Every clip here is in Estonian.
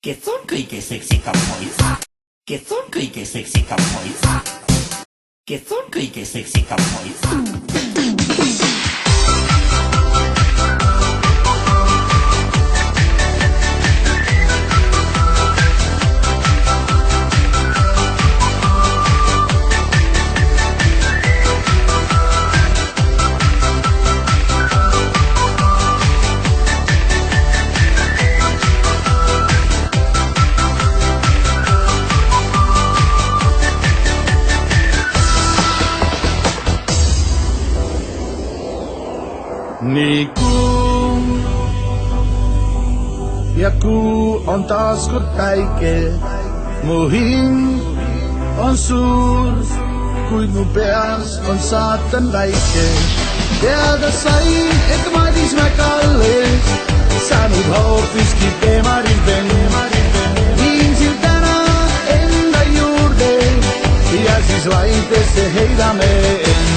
Kes on kõige seksikam poiss? Kes on kõige seksikam poiss? Kes on kõige seksikam poiss? Nii kuu ja kuu on taas kord päike, mu hing on suur, kuid mu peas on saatan väike. Teada sain, et Madis Mäkalles sa nüüd hoopiski teemaril venn. Viin sind täna enda juurde ja siis vaintesse heidame end.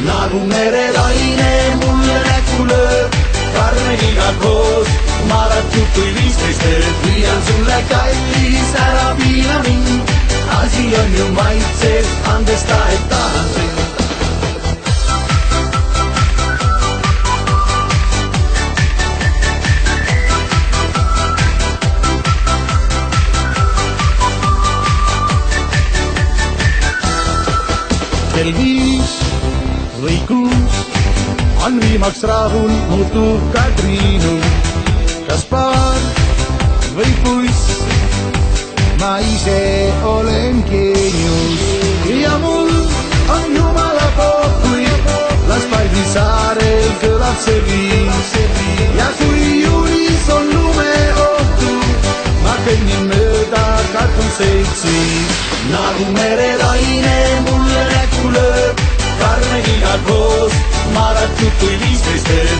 Nagu merelaine mulle näkku lööb, karmeniga koos, maaratud kui 15 ööd. Püüan sulle kallis, ära piina mind, asi on ju maitses, andesta, et tahan sind. Kell 5 või 6 on viimaks rahul, muutub ka Triinu. Kas paar või puiss, ma ise olen geenius. Ja mul on jumala pohhui, las Paldisaarel kõlab see viis. Ja kui juulis on lumeohtu, ma kõnnin mööda kartuseitsi. Nagu merelaine mulle näkku lööb, karmeniga koos, maaratud kui 15 ööd.